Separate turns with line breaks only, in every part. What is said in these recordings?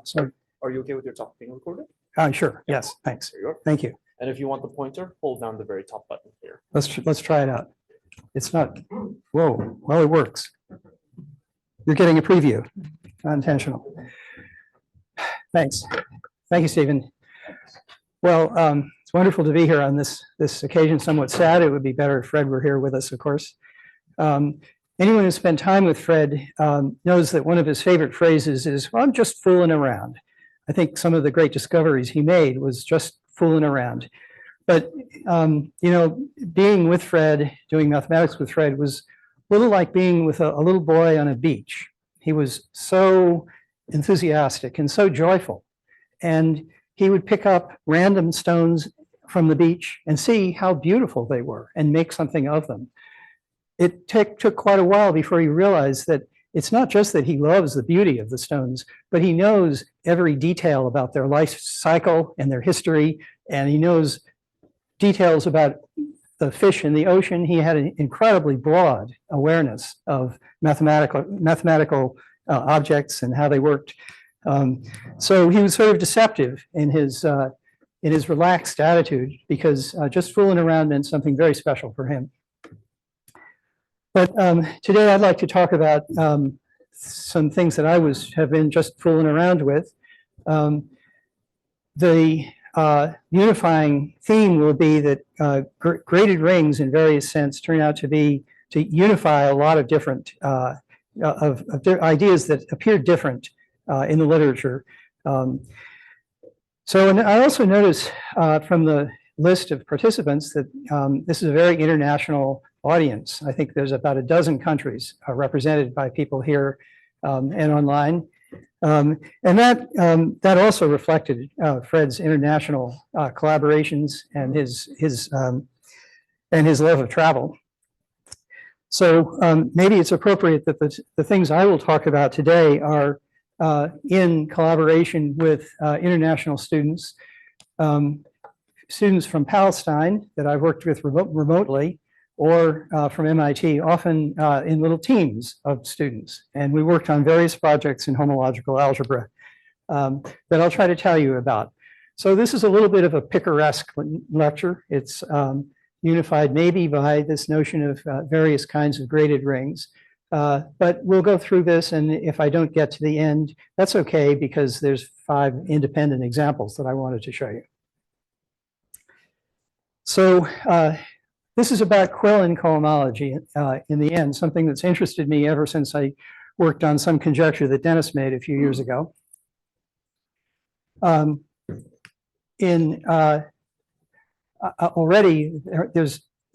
So,
are you okay with your top being recorded?
Sure. Yes. Thanks.
There you go.
Thank you.
And if you want the pointer, hold down the very top button here.
Let's try it out. It's not. Whoa. Well, it works. You're getting a preview. Not intentional. Thanks. Thank you, Stephen. Well, it's wonderful to be here on this occasion. Somewhat sad. It would be better if Fred were here with us, of course. Anyone who spent time with Fred knows that one of his favorite phrases is, "Well, I'm just fooling around." I think some of the great discoveries he made was just fooling around. But, being with Fred, doing mathematics with Fred was a little like being with a little boy on a beach. He was so enthusiastic and so joyful. And he would pick up random stones from the beach and see how beautiful they were and make something of them. It took quite a while before he realized that it's not just that he loves the beauty of the stones, but he knows every detail about their life cycle and their history, and he knows details about the fish in the ocean. He had an incredibly broad awareness of mathematical objects and how they worked. So he was sort of deceptive in his relaxed attitude, because just fooling around meant something very special for him. But today I'd like to talk about some things that I have been just fooling around with. The unifying theme will be that graded rings in various sense turn out to unify a lot of different ideas that appear different in the literature. And I also notice from the list of participants that this is a very international audience. I think there's about a dozen countries represented by people here and online. And that also reflected Fred's international collaborations and his love of travel. So maybe it's appropriate that the things I will talk about today are in collaboration with international students, students from Palestine that I've worked with remotely, or from MIT, often in little teams of students. And we worked on various projects in homological algebra that I'll try to tell you about. So this is a little bit of a picaresque lecture. It's unified maybe by this notion of various kinds of graded rings. But we'll go through this, and if I don't get to the end, that's okay, because there's 5 independent examples that I wanted to show you. So this is about foolin cohomology in the end, something that's interested me ever since I worked on some conjecture that Dennis made a few years ago. Already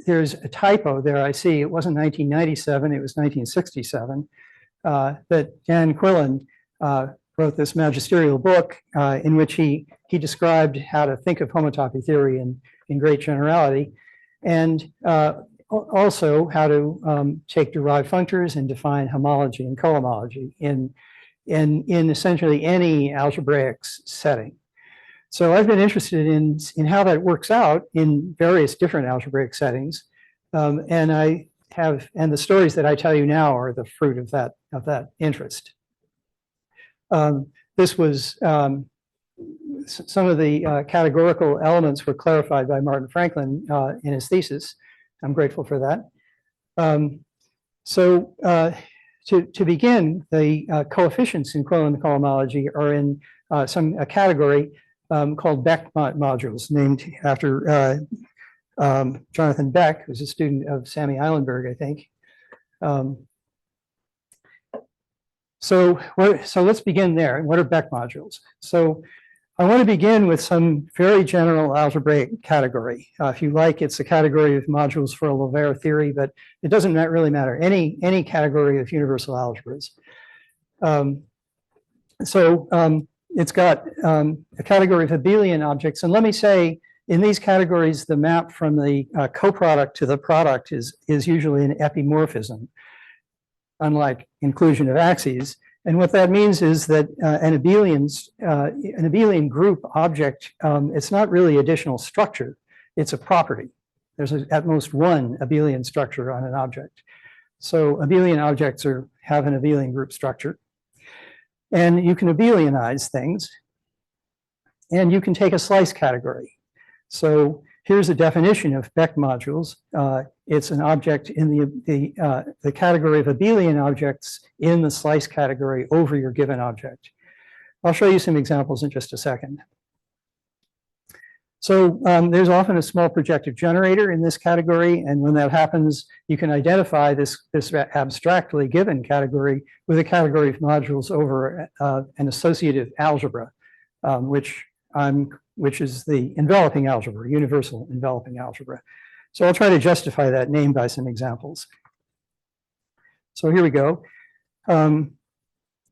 there's a typo there, I see. It wasn't 1997, it was 1967, that Dan Quillen wrote this magisterial book in which he described how to think of homotopy theory in great generality, and also how to take derived functors and define homology and cohomology in essentially any algebraic setting. So I've been interested in how that works out in various different algebraic settings, and the stories that I tell you now are the fruit of that interest. This was some of the categorical elements were clarified by Martin Franklin in his thesis. I'm grateful for that. To begin, the coefficients in foolin cohomology are in a category called Beck modules, named after Jonathan Beck, who's a student of Sammy Eilenberg, I think. So let's begin there. What are Beck modules? So I want to begin with some very general algebraic category. If you like, it's a category of modules for a Lovera theory, but it doesn't really matter. Any category of universal algebras. It's got a category of abelian objects. And let me say, in these categories, the map from the coproduct to the product is usually an epimorphism, unlike inclusion of axes. And what that means is that an abelian group object, it's not really additional structure, it's a property. There's at most one abelian structure on an object. So abelian objects have an abelian group structure. And you can abelianize things. And you can take a slice category. So here's a definition of Beck modules. It's an object in the category of abelian objects in the slice category over your given object. I'll show you some examples in just a second. So there's often a small projective generator in this category, and when that happens, you can identify this abstractly given category with a category of modules over an associative algebra, which is the enveloping algebra, universal enveloping algebra. So I'll try to justify that name by some examples. So here we go.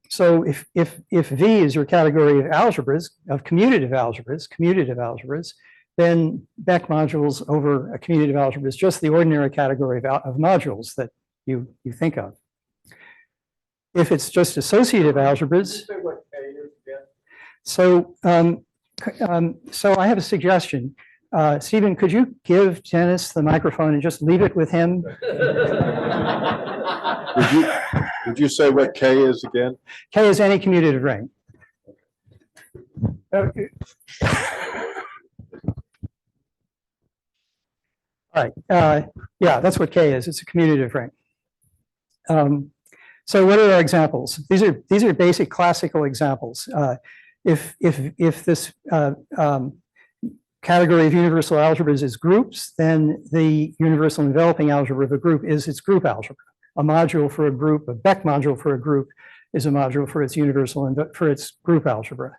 So if V is your category of algebras, of commutative algebras, then Beck modules over a commutative algebra is just the ordinary category of modules that you think of. If it's just associative algebras, so I have a suggestion. Stephen, could you give Dennis the microphone and just leave it with him?
Would you say what K is again?
K is any commutative ring. All right. Yeah, that's what K is. It's a commutative ring. So what are our examples? These are basic classical examples. If this category of universal algebras is groups, then the universal enveloping algebra of a group is its group algebra. A module for a group, a Beck module for a group, is a module for its universal and for its group algebra.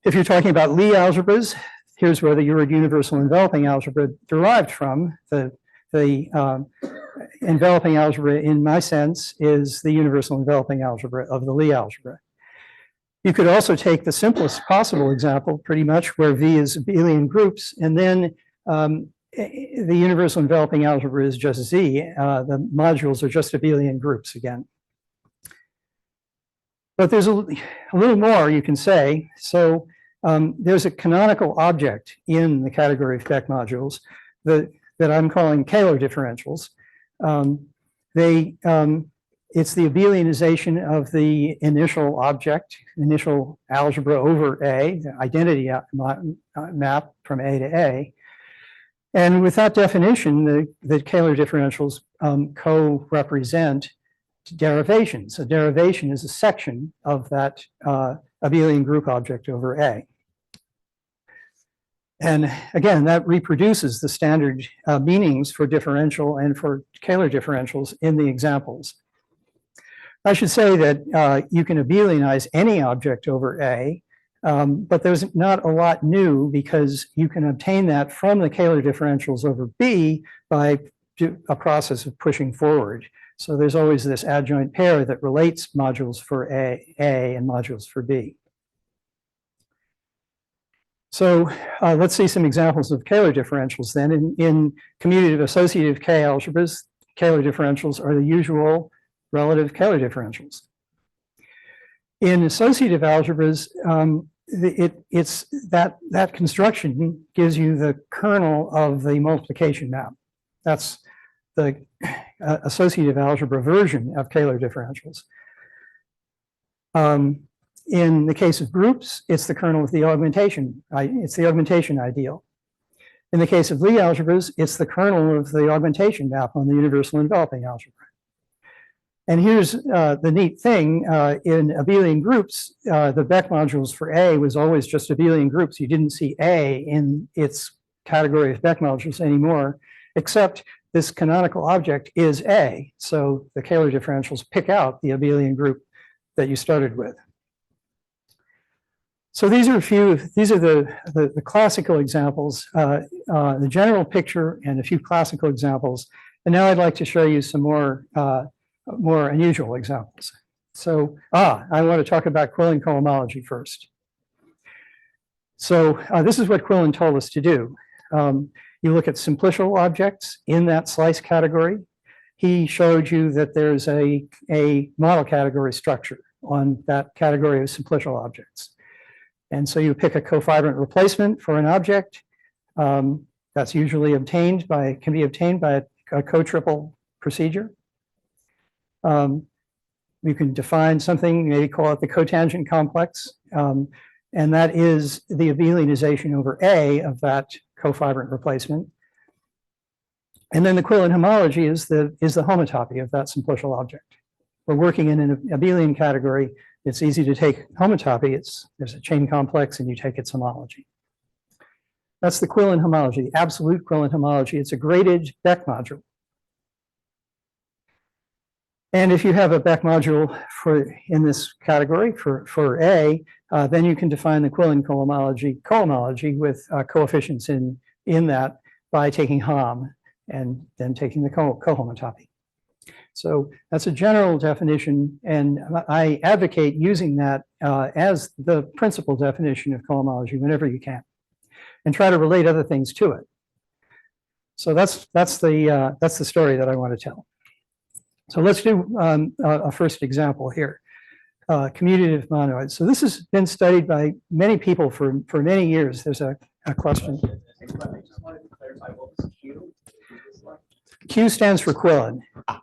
If you're talking about Lie algebras, here's where the word universal enveloping algebra derived from. The enveloping algebra, in my sense, is the universal enveloping algebra of the Lie algebra. You could also take the simplest possible example, pretty much, where V is abelian groups, and then the universal enveloping algebra is just Z. The modules are just abelian groups again. But there's a little more you can say. So there's a canonical object in the category of Beck modules that I'm calling Kähler differentials. It's the abelianization of the initial object, initial algebra over A, the identity map from A to A. And with that definition, the Kähler differentials co-represent derivations. A derivation is a section of that abelian group object over A. And again, that reproduces the standard meanings for differential and for Kähler differentials in the examples. I should say that you can abelianize any object over A, but there's not a lot new because you can obtain that from the Kähler differentials over B by a process of pushing forward. So there's always this adjoint pair that relates modules for A and modules for B. So let's see some examples of Kähler differentials then. In commutative associative K algebras, Kähler differentials are the usual relative Kähler differentials. In associative algebras, it's that construction gives you the kernel of the multiplication map. That's the associative algebra version of Kähler differentials. In the case of groups, it's the kernel of the augmentation. It's the augmentation ideal. In the case of Lie algebras, it's the kernel of the augmentation map on the universal enveloping algebra. And here's the neat thing, in abelian groups, the Beck modules for A was always just abelian groups. You didn't see A in its category of Beck modules anymore, except this canonical object is A. So the Kähler differentials pick out the abelian group that you started with. So these are the classical examples, the general picture and a few classical examples. And now I'd like to show you some more unusual examples. So, I want to talk about Quillen cohomology first. So this is what Quillen told us to do. You look at simplicial objects in that slice category. He showed you that there's a model category structure on that category of simplicial objects. And so you pick a cofibrant replacement for an object. That's usually can be obtained by a co-triple procedure. you can define something, maybe call it the cotangent complex, and that is the abelianization over A of that cofibrant replacement. And then the Quillen homology is the homotopy of that simplicial object. We're working in an abelian category. It's easy to take homotopy. There's a chain complex and you take its homology. That's the Quillen homology, the absolute Quillen homology. It's a graded Beck module. And if you have a Beck module in this category for A, then you can define the Quillen cohomology with coefficients in that by taking hom and then taking the cohomotopy. So that's a general definition, and I advocate using that as the principal definition of cohomology whenever you can, and try to relate other things to it. So that's the story that I want to tell. So let's do a first example here, commutative monoids. So this has been studied by many people for many years. There's a question.
I just wanted to clarify, what was Q?
Q stands for Quillen.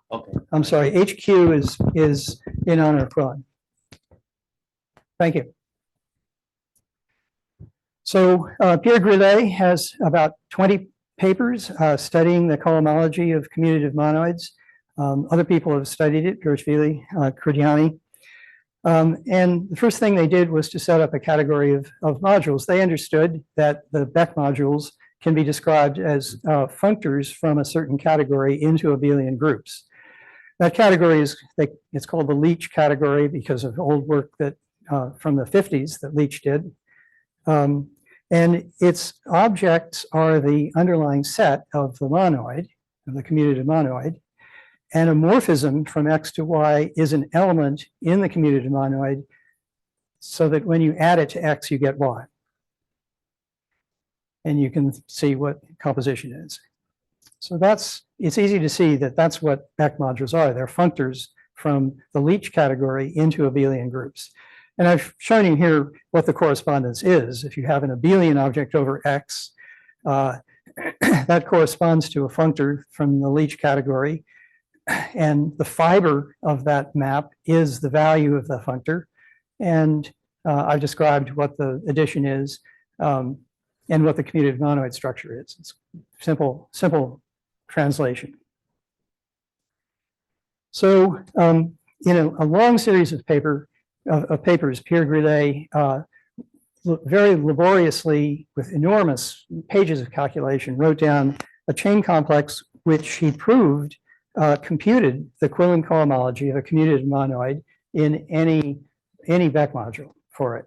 Okay.
I'm sorry, HQ is in honor of Quillen. Thank you. So Pierre Grillet has about 20 papers studying the cohomology of commutative monoids. Other people have studied it, Gershvili, Kurdiani. And the first thing they did was to set up a category of modules. They understood that the Beck modules can be described as functors from a certain category into abelian groups. That category it's called the Leach category because of old work that from the 50s that Leach did. And its objects are the underlying set of the monoid, of the commutative monoid. And a morphism from X to Y is an element in the commutative monoid so that when you add it to X, you get Y. And you can see what composition is. So it's easy to see that that's what Beck modules are. They're functors from the Leach category into abelian groups. And I've shown you here what the correspondence is. If you have an abelian object over X, that corresponds to a functor from the Leach category. And the fiber of that map is the value of the functor. And I've described what the addition is and what the commutative monoid structure is. It's simple translation. So in a long series of papers, Pierre Grillet very laboriously, with enormous pages of calculation, wrote down a chain complex which he proved computed the Quillen cohomology of a commutative monoid in any Beck module for it.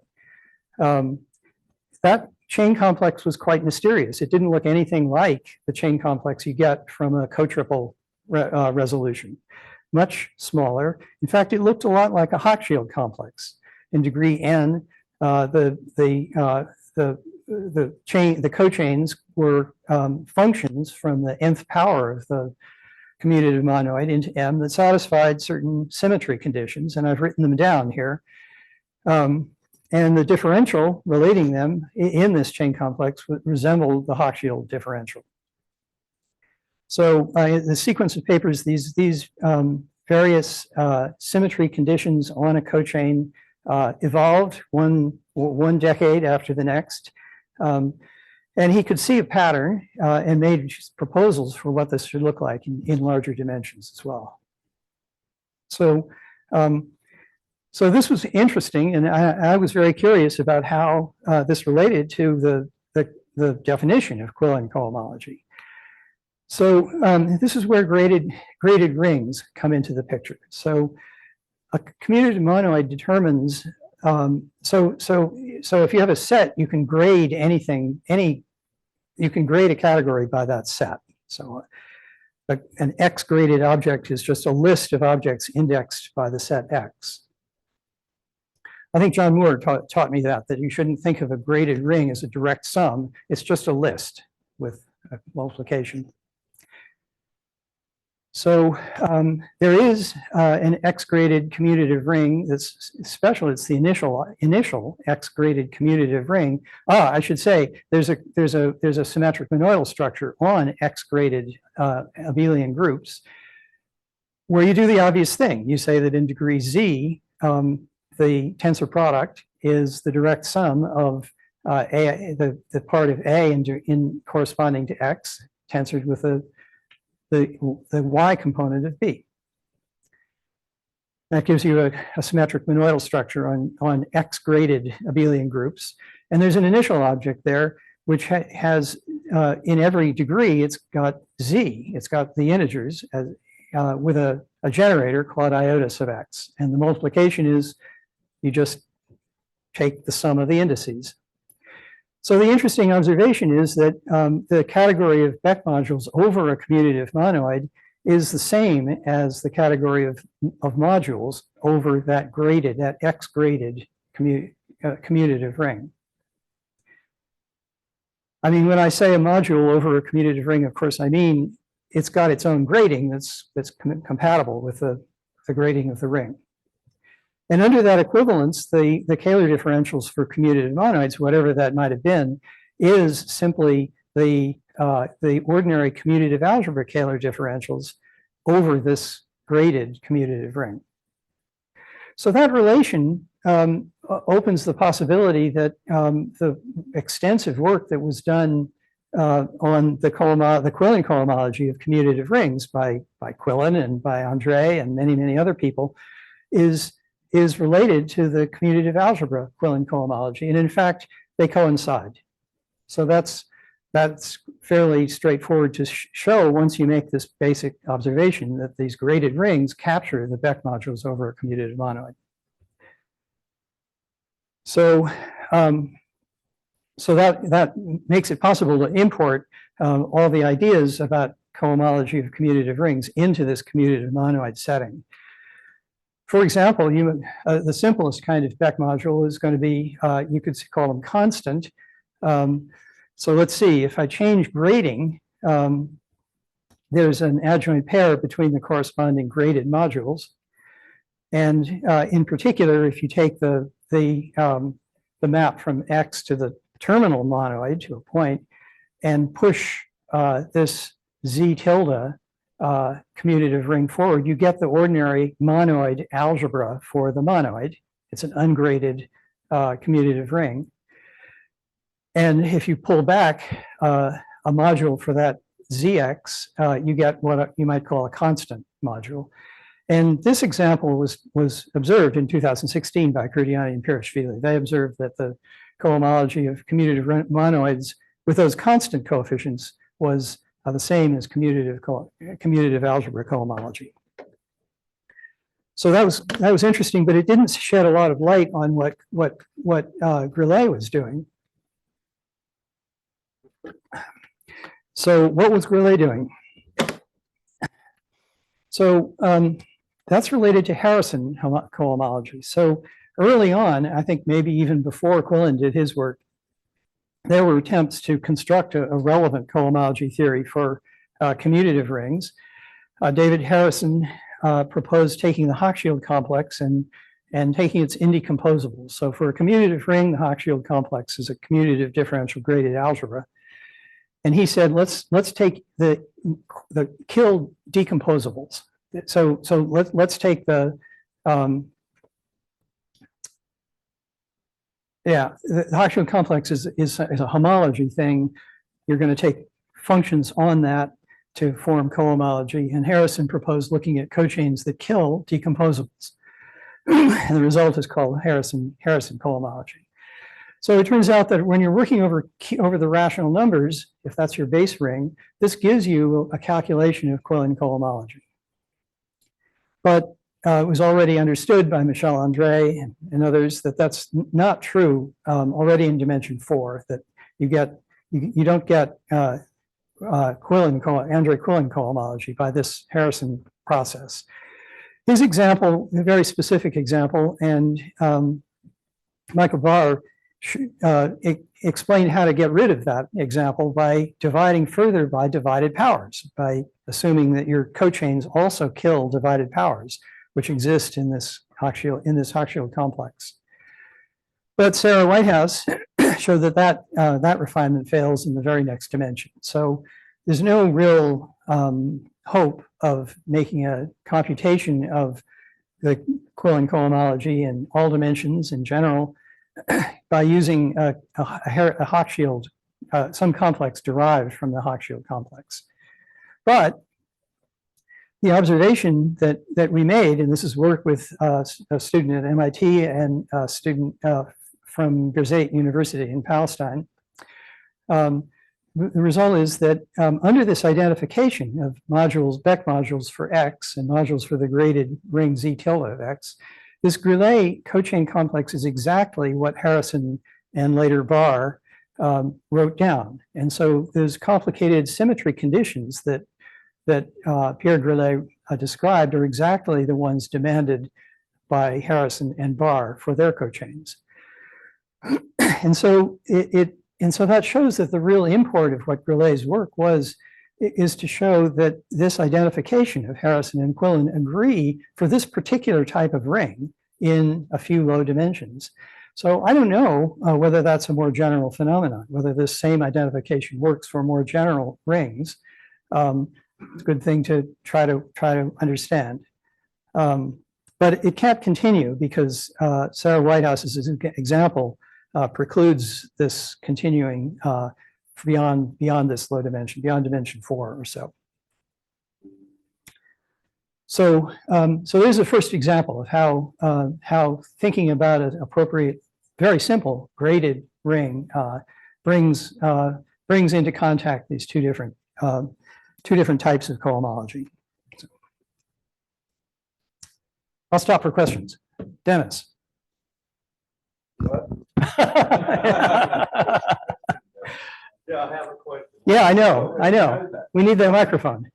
That chain complex was quite mysterious. It didn't look anything like the chain complex you get from a co-triple resolution. Much smaller. In fact, it looked a lot like a Hochschild complex in degree n. The cochains were functions from the nth power of the commutative monoid into M that satisfied certain symmetry conditions, and I've written them down here. And the differential relating them in this chain complex resembled the Hochschild differential. So the sequence of papers, these various symmetry conditions on a cochain evolved one decade after the next. And he could see a pattern and made proposals for what this should look like in larger dimensions as well. So, so this was interesting, and I was very curious about how this related to the definition of Quillen cohomology. So this is where graded rings come into the picture. So a commutative monoid determines. So if you have a set, you can grade anything. You can grade a category by that set. So an X graded object is just a list of objects indexed by the set X. I think John Moore taught me that you shouldn't think of a graded ring as a direct sum. It's just a list with a multiplication. So there is an X-graded commutative ring that's special. It's the initial X-graded commutative ring. I should say there's a symmetric monoidal structure on X-graded abelian groups. where you do the obvious thing. You say that in degree Z, the tensor product is the direct sum of the part of A in corresponding to X, tensored with the Y component of B. That gives you a symmetric monoidal structure on X-graded abelian groups. And there's an initial object there, which has, in every degree, it's got Z. It's got the integers as, with a generator called iota sub X. And the multiplication is, you just take the sum of the indices. So the interesting observation is that the category of Beck modules over a commutative monoid is the same as the category of modules over that X-graded commutative ring. I mean, when I say a module over a commutative ring, of course, I mean it's got its own grading that's compatible with the grading of the ring. And under that equivalence, the Kähler differentials for commutative monoids, whatever that might have been, is simply the ordinary commutative algebra Kähler differentials over this graded commutative ring. So that relation opens the possibility that the extensive work that was done on the Quillen cohomology of commutative rings by Quillen and by Andre and many, many other people is related to the commutative algebra Quillen cohomology. And in fact, they coincide. So that's fairly straightforward to show once you make this basic observation that these graded rings capture the Beck modules over a commutative monoid. So, that makes it possible to import all the ideas about cohomology of commutative rings into this commutative monoid setting. For example, the simplest kind of Beck module is going to be, you could call them constant. So let's see, if I change grading, there's an adjoint pair between the corresponding graded modules. And in particular, if you take the map from X to the terminal monoid to a point and push this Z tilde commutative ring forward, you get the ordinary monoid algebra for the monoid. It's an ungraded commutative ring. And if you pull back a module for that ZX, you get what you might call a constant module. And this example was observed in 2016 by Kurdiani and Pirishvili. They observed that the cohomology of commutative monoids with those constant coefficients was the same as commutative algebra cohomology. So that was interesting, but it didn't shed a lot of light on what Grillet was doing. So what was Grillet doing? So that's related to Harrison cohomology. So early on, I think maybe even before Quillen did his work, there were attempts to construct a relevant cohomology theory for commutative rings. David Harrison proposed taking the Hochschild complex and taking its indecomposables. So for a commutative ring, the Hochschild complex is a commutative differential graded algebra. And he said, let's take the killed decomposables. So let's take the Hochschild complex is a homology thing. You're going to take functions on that to form cohomology. And Harrison proposed looking at cochains that kill decomposables. And the result is called Harrison cohomology. So it turns out that when you're working over the rational numbers, if that's your base ring, this gives you a calculation of Quillen cohomology. But it was already understood by Michel Andre and others that that's not true already in dimension 4, that you don't get Andre Quillen cohomology by this Harrison process. His example, a very specific example, and Michael Barr explained how to get rid of that example by dividing further by divided powers, by assuming that your cochains also kill divided powers, which exist in this Hochschild complex. But Sarah Whitehouse showed that refinement fails in the very next dimension. So there's no real hope of making a computation of the Quillen cohomology in all dimensions in general by using a Hochschild, some complex derived from the Hochschild complex. But the observation that we made, and this is work with a student at MIT and a student from Birzeit University in Palestine, the result is that under this identification of modules, Beck modules for X and modules for the graded ring Z tilde of X, this Grillet cochain complex is exactly what Harrison and later Barr wrote down. And so those complicated symmetry conditions that Pierre Grillet described are exactly the ones demanded by Harrison and Barr for their cochains. And so that shows that the real import of what Grillet's work is to show that this identification of Harrison and Quillen agree for this particular type of ring in a few low dimensions. So I don't know whether that's a more general phenomenon, whether this same identification works for more general rings. It's a good thing to try to understand. But it can't continue because Sarah Whitehouse's example precludes this continuing beyond this low dimension, beyond dimension 4 or so. So there's a first example of how thinking about an appropriate, very simple graded ring brings into contact these two different types of cohomology. I'll stop for questions. Dennis.
Yeah, I have a question.
Yeah, I know. We need the microphone.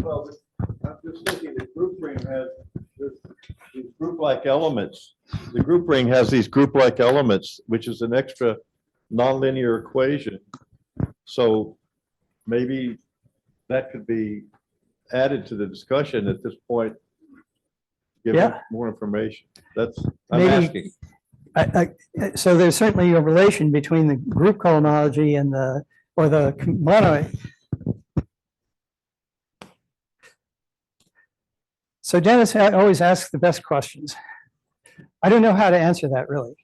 Well, I'm just thinking the group ring has these group-like elements. The group ring has these group-like elements, which is an extra nonlinear equation. So maybe that could be added to the discussion at this point. Give more information. I'm
Maybe,
asking.
so there's certainly a relation between the group cohomology and the monoid. So Dennis always asks the best questions. I don't know how to answer that really.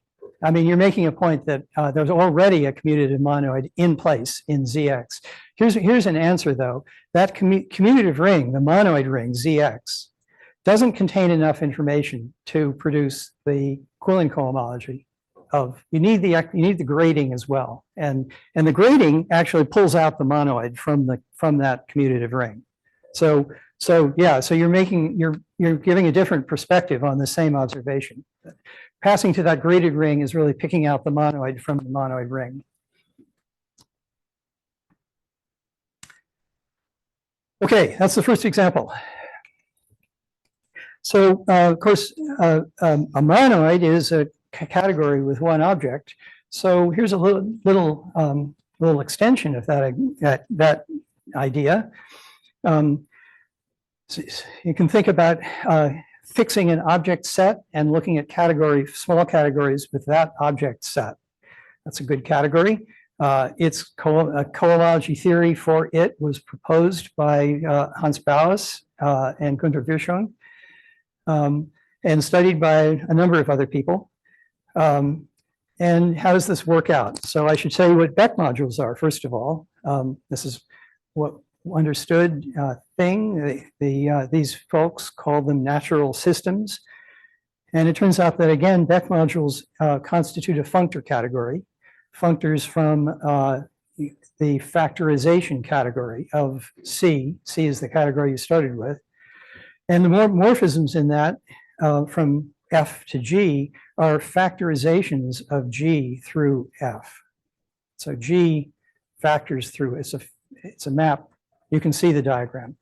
I mean, you're making a point that there's already a commutative monoid in place in ZX. Here's an answer though. That commutative ring, the monoid ring ZX, doesn't contain enough information to produce the Quillen cohomology of, you need the grading as well. And the grading actually pulls out the monoid from that commutative ring. So you're giving a different perspective on the same observation. Passing to that graded ring is really picking out the monoid from the monoid ring. Okay, that's the first example. So of course, a monoid is a category with one object. So here's a little extension of that idea. So you can think about fixing an object set and looking at small categories with that object set. That's a good category. Its cohomology theory for it was proposed by Hans Bauis and Günter Virchow, and studied by a number of other people. And how does this work out? So I should say what Beck modules are, first of all. This is what understood thing. These folks call them natural systems. And it turns out that, again, Beck modules constitute a functor category. Functors from the factorization category of C. C is the category you started with. And the morphisms in that from F to G are factorizations of G through F. So G factors through, it's a map. You can see the diagram.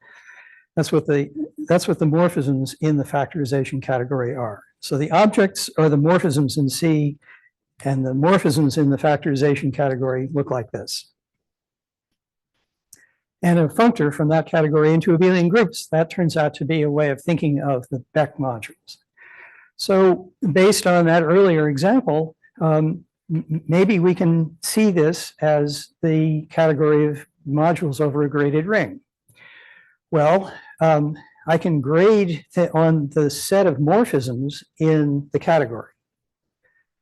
That's what the morphisms in the factorization category are. So the objects are the morphisms in C, and the morphisms in the factorization category look like this. And a functor from that category into abelian groups, that turns out to be a way of thinking of the Beck modules. So based on that earlier example, maybe we can see this as the category of modules over a graded ring. Well, I can grade on the set of morphisms in the category.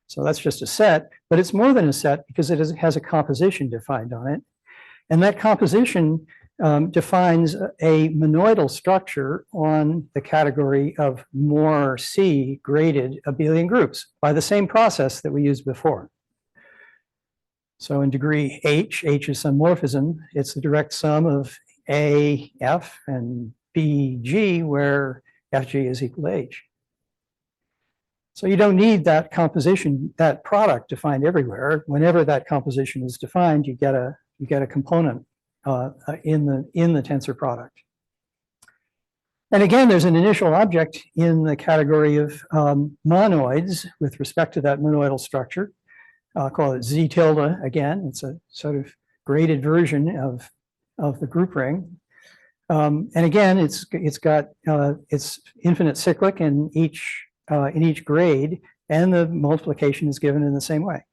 So that's just a set, but it's more than a set because it has a composition defined on it. And that composition defines a monoidal structure on the category of more C graded abelian groups by the same process that we used before. So in degree H is some morphism. It's the direct sum of A, F, and B, G, where FG is equal to H. So you don't need that composition, that product defined everywhere. Whenever that composition is defined, you get a component in the tensor product. And again, there's an initial object in the category of monoids with respect to that monoidal structure. I'll call it Z tilde again. It's a sort of graded version of the group ring. And again, it's infinite cyclic in each grade, and the multiplication is given in the same way.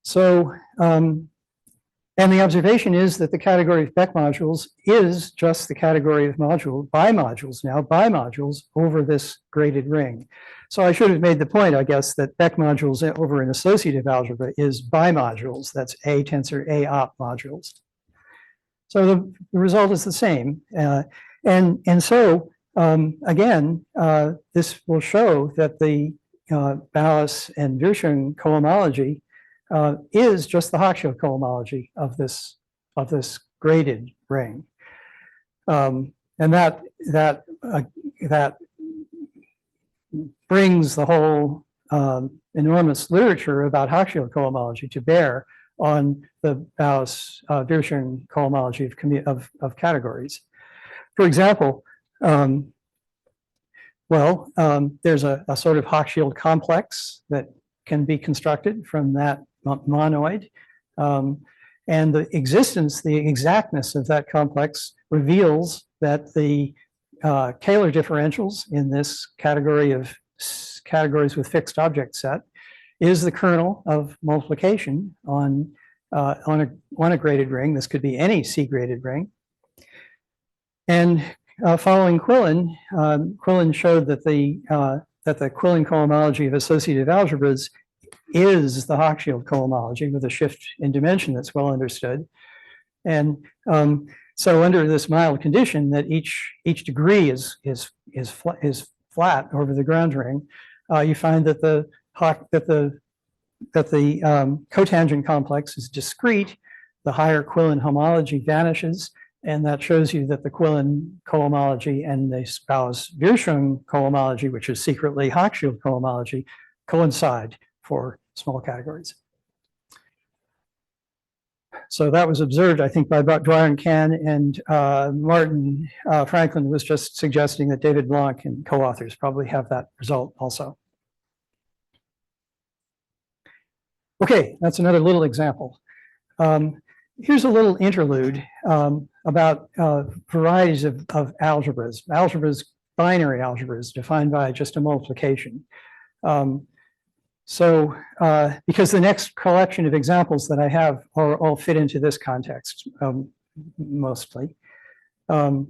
So, and the observation is that the category of Beck modules is just the category of bimodules over this graded ring. So I should have made the point, I guess, that Beck modules over an associative algebra is bimodules. That's A tensor A op modules. So the result is the same. And so, again, this will show that the Ballus and Virchow cohomology is just the Hochschild cohomology of this graded ring, and that brings the whole enormous literature about Hochschild cohomology to bear on the Ballus Virchow cohomology of categories. For example, there's a sort of Hochschild complex that can be constructed from that monoid. And the exactness of that complex reveals that the Kähler differentials in this category of categories with fixed object set is the kernel of multiplication on a graded ring. This could be any C graded ring. And following Quillen, Quillen showed that the Quillen cohomology of associative algebras is the Hochschild cohomology with a shift in dimension that's well understood. And so under this mild condition that each degree is flat over the ground ring, you find that the cotangent complex is discrete. The higher Quillen homology vanishes, and that shows you that the Quillen cohomology and the Ballus-Virchow cohomology, which is secretly Hochschild cohomology, coincide for small categories. So that was observed, I think, by Dwyer and Can, and Martin Franklin was just suggesting that David Blanc and co-authors probably have that result also. Okay, that's another little example. Here's a little interlude about varieties of algebras. Algebras, binary algebras, defined by just a multiplication. Because the next collection of examples that I have all fit into this context, mostly. A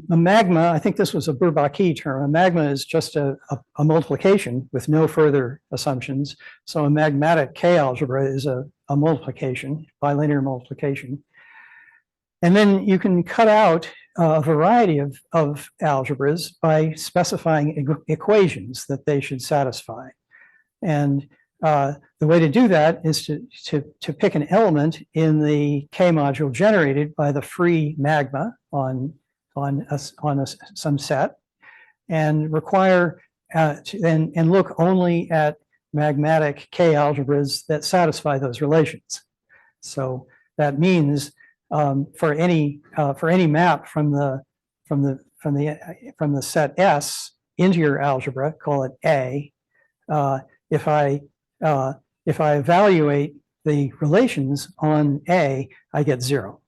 magma, I think this was a Bourbaki term. A magma is just a multiplication with no further assumptions. So a magmatic K algebra is a multiplication, bilinear multiplication. And then you can cut out a variety of algebras by specifying equations that they should satisfy. And the way to do that is to pick an element in the K module generated by the free magma on some set, and require and look only at magmatic K algebras that satisfy those relations. So that means for any map from the set S into your algebra, call it A. If I evaluate the relations on A, I get 0.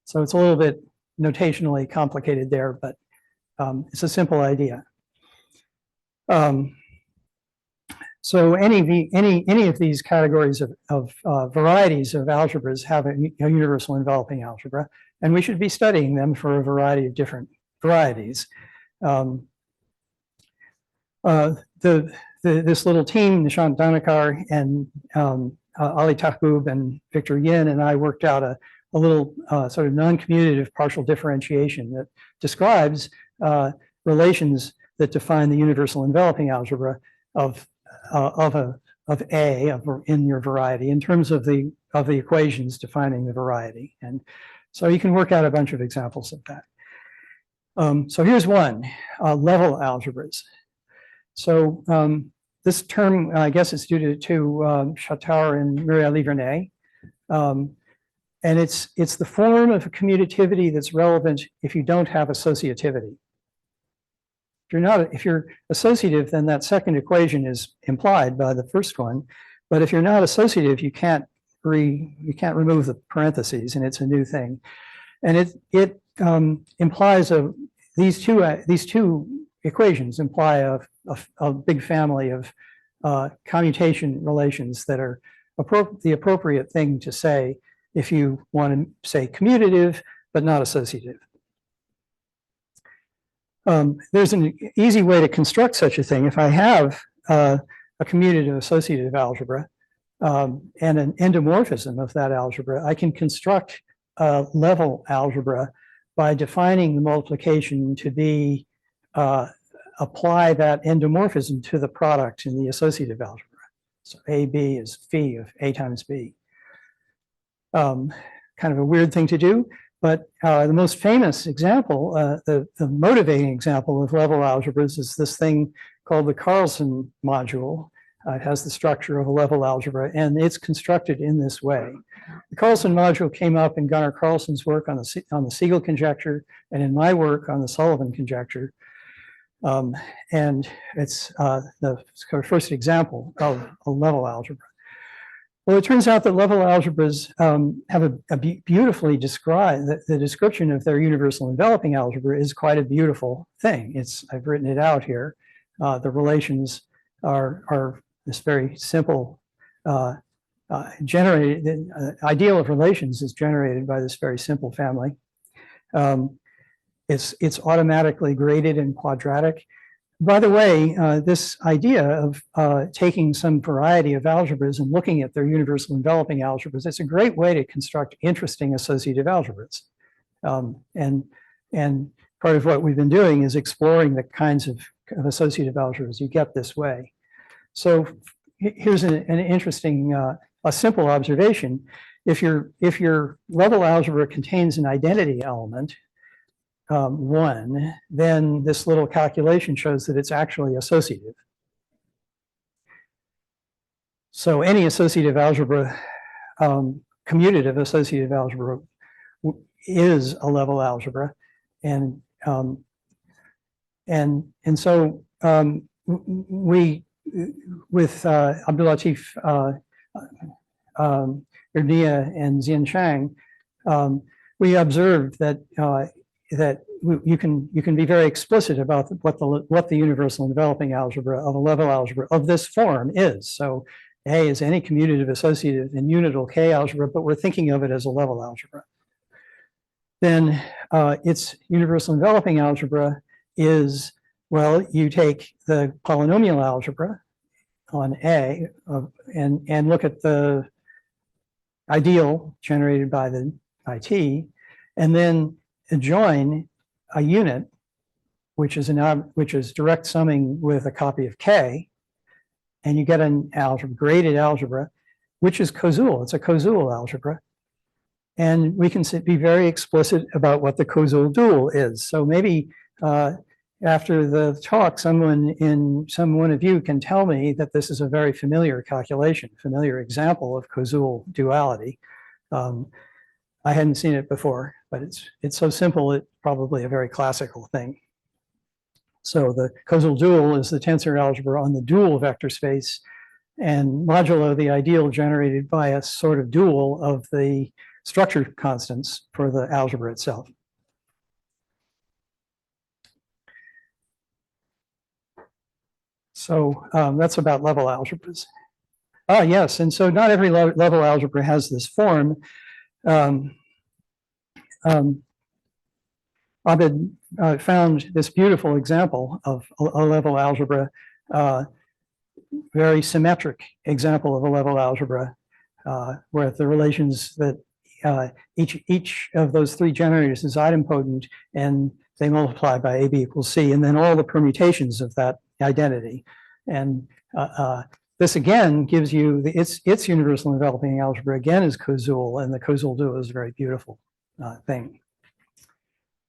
So it's a little bit notationally complicated there, but it's a simple idea. So any of these categories of varieties of algebras have a universal enveloping algebra, and we should be studying them for a variety of different varieties. This little team, Nishant Danakar and Ali Tahboub and Victor Yin and I worked out a little sort of non-commutative partial differentiation that describes relations that define the universal enveloping algebra of A in your variety in terms of the equations defining the variety. And so you can work out a bunch of examples of that. So here's one, level algebras. So this term, I guess it's due to Chateau and Muriel-Livernay. And it's the form of commutativity that's relevant if you don't have associativity. If you're associative, then that second equation is implied by the first one. But if you're not associative, you can't remove the parentheses, and it's a new thing. And it implies these two equations imply a big family of commutation relations that are the appropriate thing to say if you want to say commutative but not associative. There's an easy way to construct such a thing. If I have a commutative associative algebra and an endomorphism of that algebra, I can construct a level algebra by defining the multiplication to be apply that endomorphism to the product in the associative algebra. So AB is phi of A times B. Kind of a weird thing to do, but the most famous example, the motivating example of level algebras is this thing called the Carlson module. It has the structure of a level algebra, and it's constructed in this way. The Carlson module came up in Gunnar Carlson's work on the Siegel conjecture and in my work on the Sullivan conjecture. And it's the first example of a level algebra. Well, it turns out that level algebras have a beautifully described, the description of their universal enveloping algebra is quite a beautiful thing. I've written it out here. The relations are this very simple, generated, the ideal of relations is generated by this very simple family. It's automatically graded and quadratic. By the way, this idea of taking some variety of algebras and looking at their universal enveloping algebras, it's a great way to construct interesting associative algebras. And part of what we've been doing is exploring the kinds of associative algebras you get this way. So here's an interesting, a simple observation. If your level algebra contains an identity element, 1, then this little calculation shows that it's actually associative. So any associative algebra, commutative associative algebra is a level algebra. And so we, with Abdulatif Erdia and Xian Shang, we observed that you can be very explicit about what the universal enveloping algebra of a level algebra of this form is. So A is any commutative associative in unital K algebra, but we're thinking of it as a level algebra. Then its universal enveloping algebra is, well, you take the polynomial algebra on A and look at the ideal generated by T, and then join a unit, which is direct summing with a copy of K, and you get an algebra, graded algebra, which is Koszul. It's a Koszul algebra. And we can be very explicit about what the Koszul dual is. So maybe after the talk, someone of you can tell me that this is a very familiar calculation, familiar example of Koszul duality. I hadn't seen it before, but it's so simple, it's probably a very classical thing. So the Koszul dual is the tensor algebra on the dual vector space, and modulo the ideal generated by a sort of dual of the structure constants for the algebra itself. So that's about level algebras. Ah, yes, and so not every level algebra has this form. Abid found this beautiful example of a level algebra, very symmetric example of a level algebra, where the relations that each of those three generators is idempotent, and they multiply by AB equals C, and then all the permutations of that identity. And this again gives you its universal enveloping algebra again is Koszul, and the Koszul duo is a very beautiful thing.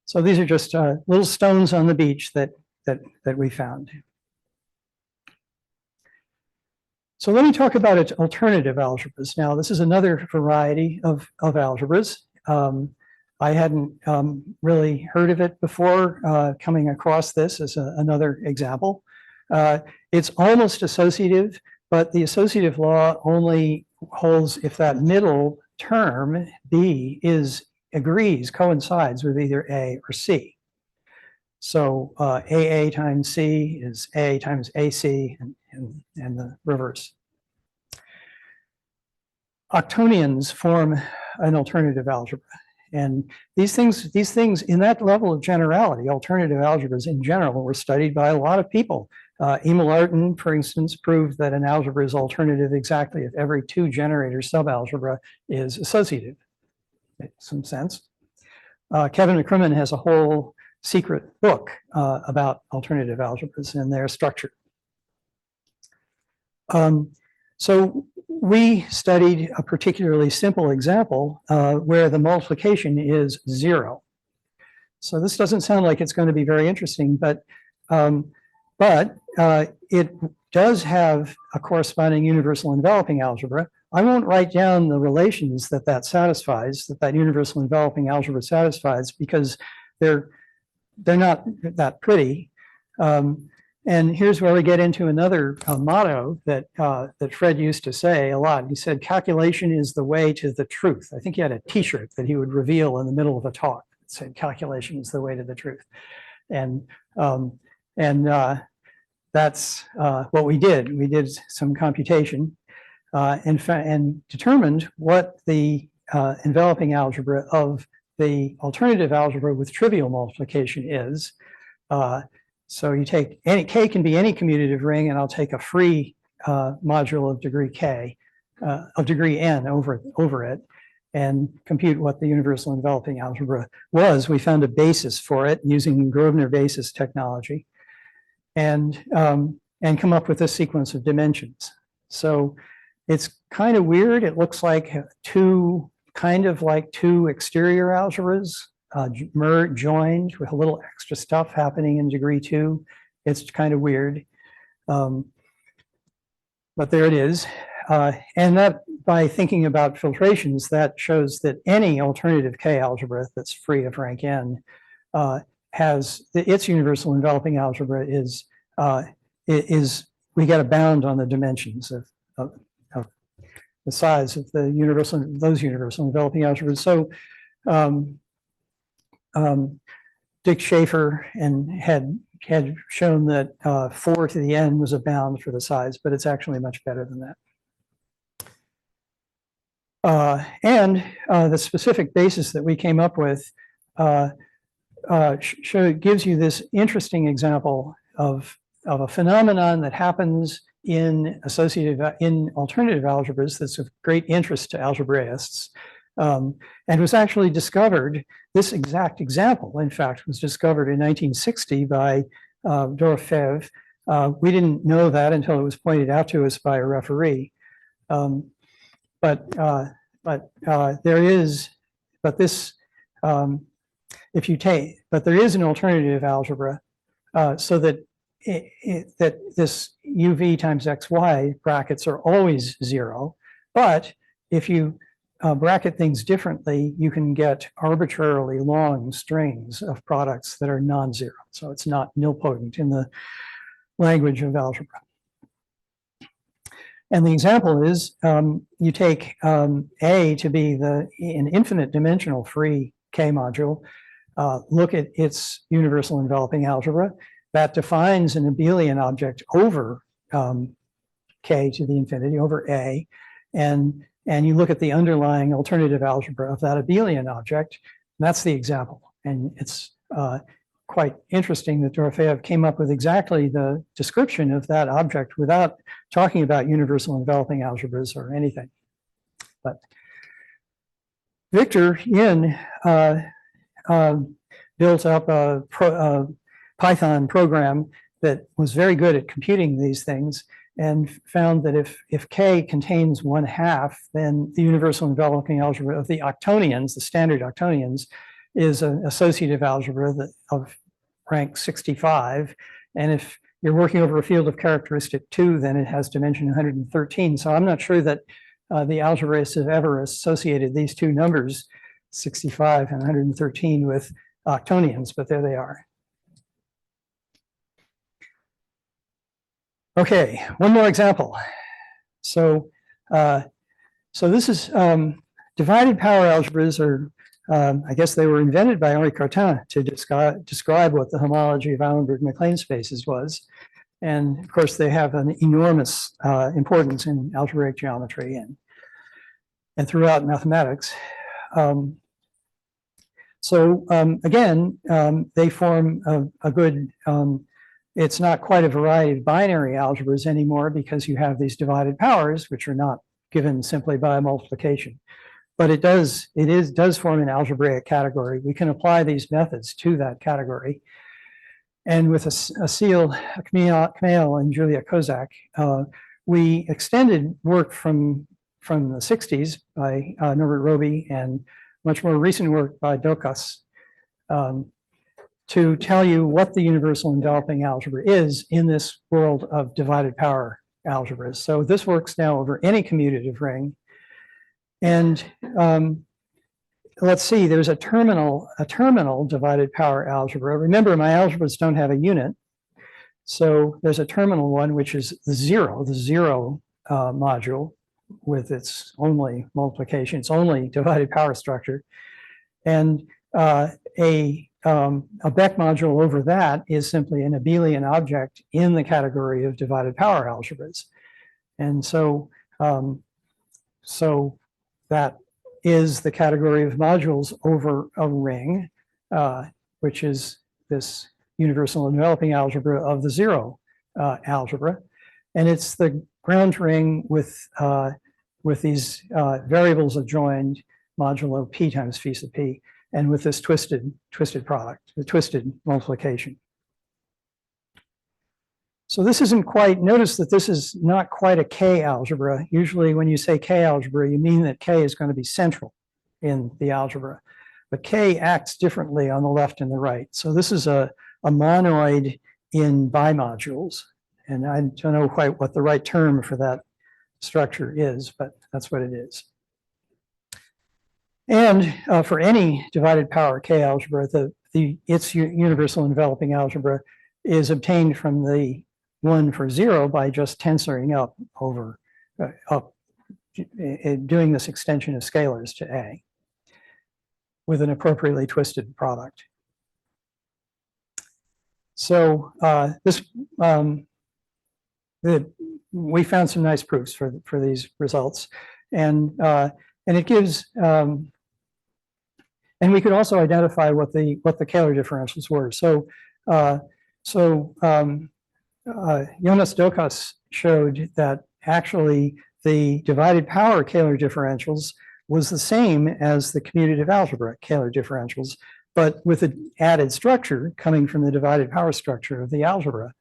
So these are just little stones on the beach that we found. So let me talk about alternative algebras. Now, this is another variety of algebras. I hadn't really heard of it before coming across this as another example. It's almost associative, but the associative law only holds if that middle term, B, coincides with either A or C. So AA times C is A times AC and the reverse. Octonions form an alternative algebra. And these things in that level of generality, alternative algebras in general, were studied by a lot of people. Emil Artin, for instance, proved that an algebra is alternative exactly if every two generator subalgebra is associative. Makes some sense. Kevin McCrimmon has a whole secret book about alternative algebras and their structure. So we studied a particularly simple example where the multiplication is 0. So this doesn't sound like it's going to be very interesting, but it does have a corresponding universal enveloping algebra. I won't write down the relations that satisfies, that universal enveloping algebra satisfies, because they're not that pretty. And here's where we get into another motto that Fred used to say a lot. He said, "Calculation is the way to the truth." I think he had a T-shirt that he would reveal in the middle of a talk that said, "Calculation is the way to the truth." And that's what we did. We did some computation and determined what the enveloping algebra of the alternative algebra with trivial multiplication is. So you take K can be any commutative ring, and I'll take a free module of degree K, of degree N over it, and compute what the universal enveloping algebra was. We found a basis for it using Grosvenor basis technology, and come up with a sequence of dimensions. So it's kind of weird. It looks like two exterior algebras joined with a little extra stuff happening in degree 2. It's kind of weird, but there it is. And that, by thinking about filtrations, that shows that any alternative K algebra that's free of rank N has its universal enveloping algebra is we get a bound on the dimensions of the size of those universal enveloping algebras. So Dick Schaefer had shown that 4 to the n was a bound for the size, but it's actually much better than that. And the specific basis that we came up with gives you this interesting example of a phenomenon that happens in alternative algebras that's of great interest to algebraists, and was actually discovered. This exact example, in fact, was discovered in 1960 by Dorofeev. We didn't know that until it was pointed out to us by a referee. But there is an alternative algebra so that that this uv times xy brackets are always 0. But if you bracket things differently, you can get arbitrarily long strings of products that are non-zero. So it's not nilpotent in the language of algebra. And the example is you take A to be an infinite dimensional free K module, look at its universal enveloping algebra, that defines an abelian object over k to the infinity, over A, and you look at the underlying alternative algebra of that abelian object, and that's the example. And it's quite interesting that Dorofeyev came up with exactly the description of that object without talking about universal enveloping algebras or anything. But Victor Yin built up a Python program that was very good at computing these things, and found that if K contains 1/2, then the universal enveloping algebra of the octonions, the standard octonions, is an associative algebra of rank 65. And if you're working over a field of characteristic 2, then it has dimension 113. So I'm not sure that the algebraists have ever associated these two numbers, 65 and 113, with octonions, but there they are. Okay, one more example. So, this is divided power algebras are, I guess they were invented by Henri Cartan to describe what the homology of Eilenberg-MacLane spaces was. And of course, they have an enormous importance in algebraic geometry and throughout mathematics. Again, they form a good, it's not quite a variety of binary algebras anymore because you have these divided powers, which are not given simply by multiplication. But it does form an algebraic category. We can apply these methods to that category. And with Asil Kmail and Julia Kozak, we extended work from the 60s by Norbert Roby and much more recent work by Dokas to tell you what the universal enveloping algebra is in this world of divided power algebras. So this works now over any commutative ring. And let's see, there's a terminal divided power algebra. Remember, my algebras don't have a unit. So there's a terminal one, which is the zero module with its only multiplication, its only divided power structure. And a Beck module over that is simply an abelian object in the category of divided power algebras. And so, that is the category of modules over a ring, which is this universal enveloping algebra of the zero algebra. And it's the ground ring with these variables adjoined modulo p times phi sub p, and with this twisted product, the twisted multiplication. So this isn't quite, notice that this is not quite a K algebra. Usually when you say K algebra, you mean that K is going to be central in the algebra. But K acts differently on the left and the right. So this is a monoid in bimodules. And I don't know quite what the right term for that structure is, but that's what it is. And for any divided power K algebra, its universal enveloping algebra is obtained from the 1 for 0 by just tensoring up over, doing this extension of scalars to A with an appropriately twisted product. So we found some nice proofs for these results, and it gives, and we could also identify what the Kähler differentials were. Jonas Dokas showed that actually the divided power Kähler differentials was the same as the commutative algebra Kähler differentials, but with an added structure coming from the divided power structure of the algebra,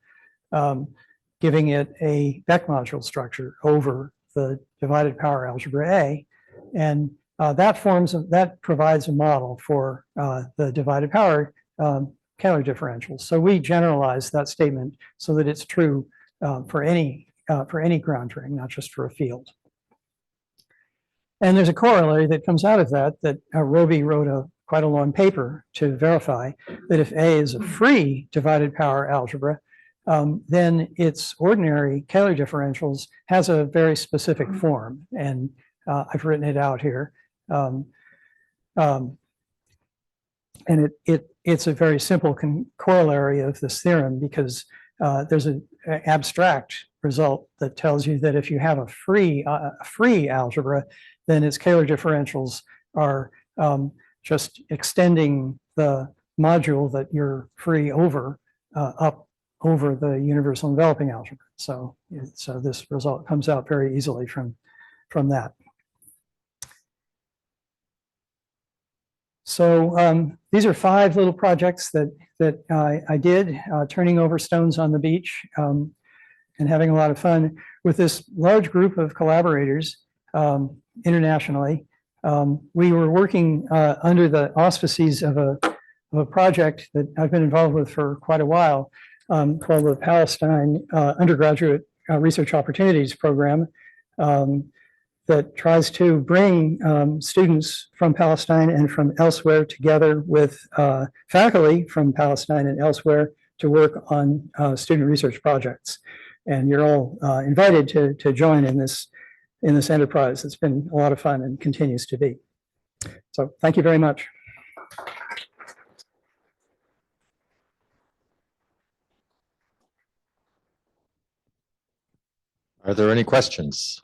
giving it a Beck module structure over the divided power algebra A. And that provides a model for the divided power Kähler differentials. So we generalize that statement so that it's true for any ground ring, not just for a field. And there's a corollary that comes out of that Roby wrote quite a long paper to verify that if A is a free divided power algebra, then its ordinary Kähler differentials has a very specific form, and I've written it out here. And it's a very simple corollary of this theorem because there's an abstract result that tells you that if you have a free algebra, then its Kähler differentials are just extending the module that you're free over up over the universal enveloping algebra. So this result comes out very easily from that. So these are 5 little projects that I did, turning over stones on the beach and having a lot of fun with this large group of collaborators internationally. We were working under the auspices of a project that I've been involved with for quite a while called the Palestine Undergraduate Research Opportunities Program. That tries to bring students from Palestine and from elsewhere together with faculty from Palestine and elsewhere to work on student research projects. And you're all invited to join in this enterprise. It's been a lot of fun and continues to be. So thank you very much.
Are there any questions?